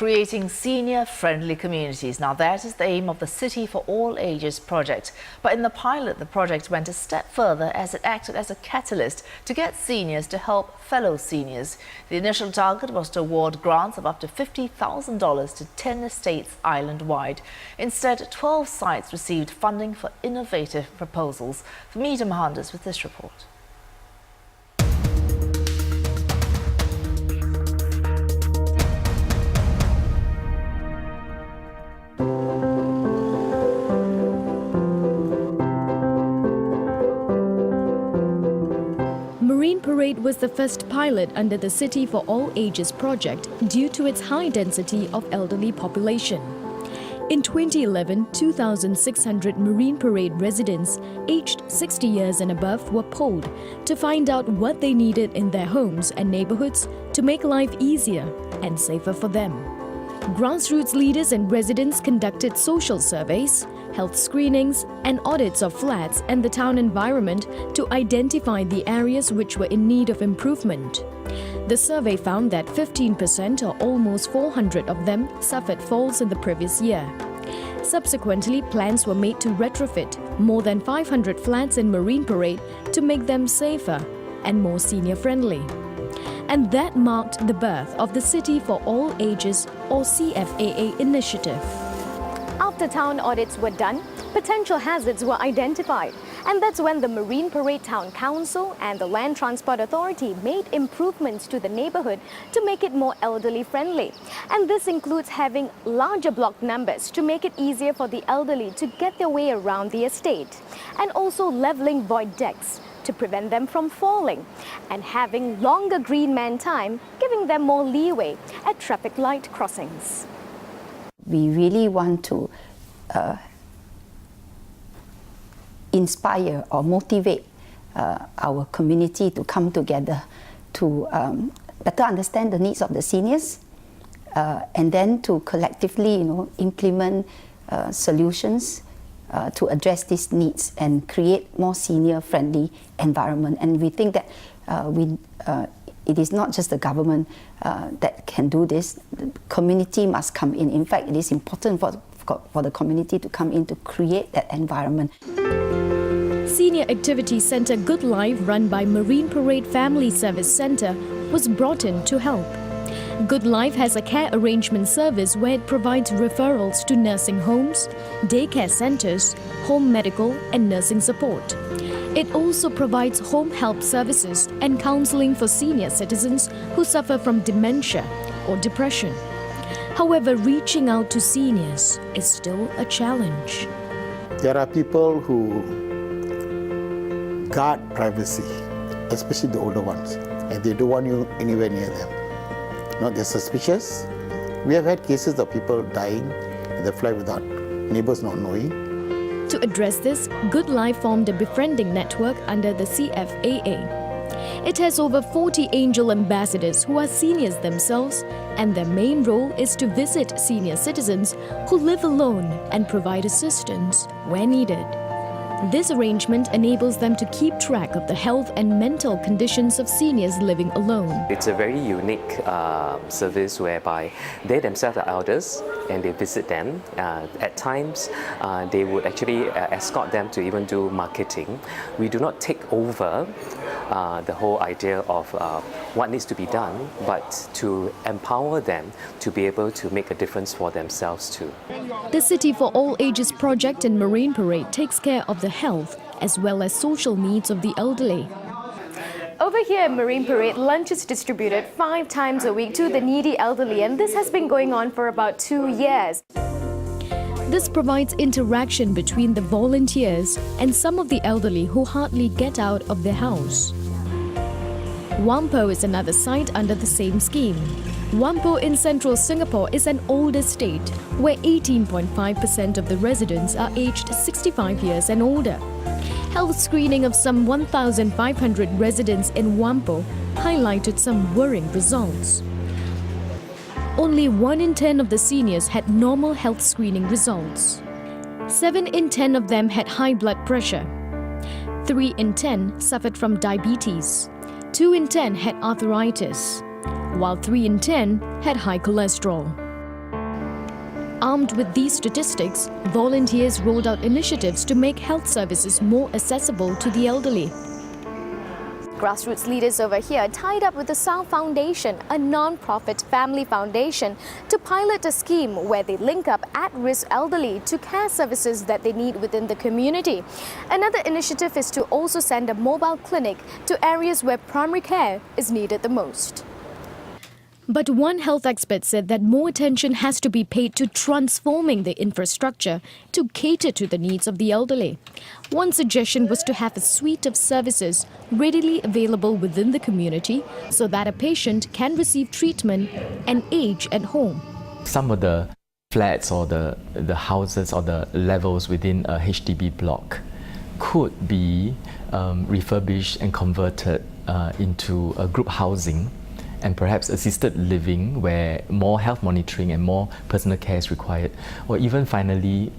creating senior-friendly communities. Now, that is the aim of the City for All Ages project. But in the pilot, the project went a step further as it acted as a catalyst to get seniors to help fellow seniors. The initial target was to award grants of up to $50,000 to 10 estates island-wide. Instead, 12 sites received funding for innovative proposals. Famita Mohandas with this report. Marine Parade was the first pilot under the City for All Ages project due to its high density of elderly population. In 2011, 2,600 Marine Parade residents aged 60 years and above were polled to find out what they needed in their homes and neighborhoods to make life easier and safer for them. Grassroots leaders and residents conducted social surveys, health screenings, and audits of flats and the town environment to identify the areas which were in need of improvement. The survey found that 15% or almost 400 of them suffered falls in the previous year. Subsequently, plans were made to retrofit more than 500 flats in Marine Parade to make them safer and more senior-friendly. And that marked the birth of the City for All Ages, or CFAA initiative. After town audits were done, potential hazards were identified. And that's when the Marine Parade Town Council and the Land Transport Authority made improvements to the neighborhood to make it more elderly friendly. And this includes having larger block numbers to make it easier for the elderly to get their way around the estate. And also leveling void decks to prevent them from falling. And having longer green man time, giving them more leeway at traffic light crossings. We really want to inspire or motivate our community to come together to better understand the needs of the seniors and then to collectively, implement solutions to address these needs and create more senior-friendly environment. And we think that it is not just the government that can do this. The community must come in. In fact, it is important for the community to come in to create that environment. Senior Activity Centre Good Life, run by Marine Parade Family Service Centre, was brought in to help. Good Life has a care arrangement service where it provides referrals to nursing homes, daycare centres, home medical and nursing support. It also provides home help services and counselling for senior citizens who suffer from dementia or depression. However, reaching out to seniors is still a challenge. There are people who guard privacy, especially the older ones, and they don't want you anywhere near them. They're suspicious. We have had cases of people dying in the flat without neighbors not knowing. To address this, Good Life formed a befriending network under the CFAA. It has over 40 angel ambassadors who are seniors themselves, and their main role is to visit senior citizens who live alone and provide assistance where needed. This arrangement enables them to keep track of the health and mental conditions of seniors living alone. It's a very unique service whereby they themselves are elders and they visit them. At times, they would actually escort them to even do marketing. We do not take over the whole idea of what needs to be done, but to empower them to be able to make a difference for themselves too. The City for All Ages project in Marine Parade takes care of the health as well as social needs of the elderly. Over here at Marine Parade, lunch is distributed 5 times a week to the needy elderly, and this has been going on for about 2 years. This provides interaction between the volunteers and some of the elderly who hardly get out of their house. Whampoa is another site under the same scheme. Whampoa in central Singapore is an old estate where 18.5% of the residents are aged 65 years and older. Health screening of some 1,500 residents in Whampoa highlighted some worrying results. Only 1 in 10 of the seniors had normal health screening results. 7 in 10 of them had high blood pressure. 3 in 10 suffered from diabetes. 2 in 10 had arthritis, while 3 in 10 had high cholesterol. Armed with these statistics, volunteers rolled out initiatives to make health services more accessible to the elderly. Grassroots leaders over here tied up with the Sao Foundation, a non-profit family foundation, to pilot a scheme where they link up at-risk elderly to care services that they need within the community. Another initiative is to also send a mobile clinic to areas where primary care is needed the most. But one health expert said that more attention has to be paid to transforming the infrastructure to cater to the needs of the elderly. One suggestion was to have a suite of services readily available within the community so that a patient can receive treatment and age at home. Some of the flats or the houses or the levels within a HDB block could be refurbished and converted into a group housing and perhaps assisted living where more health monitoring and more personal care is required, or even finally,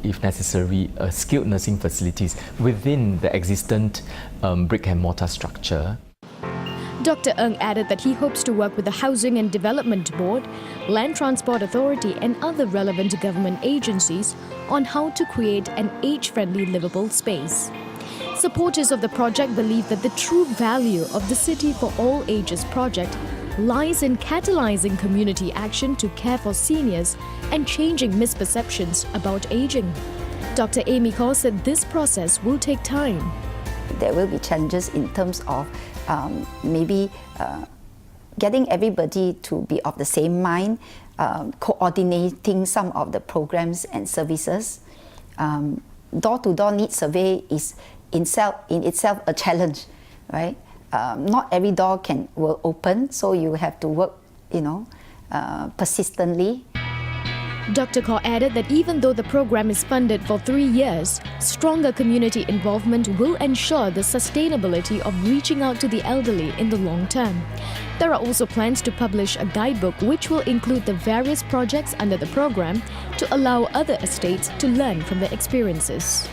if necessary, skilled nursing facilities within the existent brick and mortar structure. Dr. Ng added that he hopes to work with the Housing and Development Board, Land Transport Authority and other relevant government agencies on how to create an age-friendly livable space. Supporters of the project believe that the true value of the City for All Ages project lies in catalyzing community action to care for seniors and changing misperceptions about aging. Dr. Amy Kaur said this process will take time. There will be challenges in terms of maybe getting everybody to be of the same mind, coordinating some of the programs and services. Door-to-door needs survey is in itself a challenge, right? Not every door will open, so you have to work, persistently. Dr. Kaur added that even though the program is funded for 3 years, stronger community involvement will ensure the sustainability of reaching out to the elderly in the long term. There are also plans to publish a guidebook which will include the various projects under the program to allow other estates to learn from their experiences.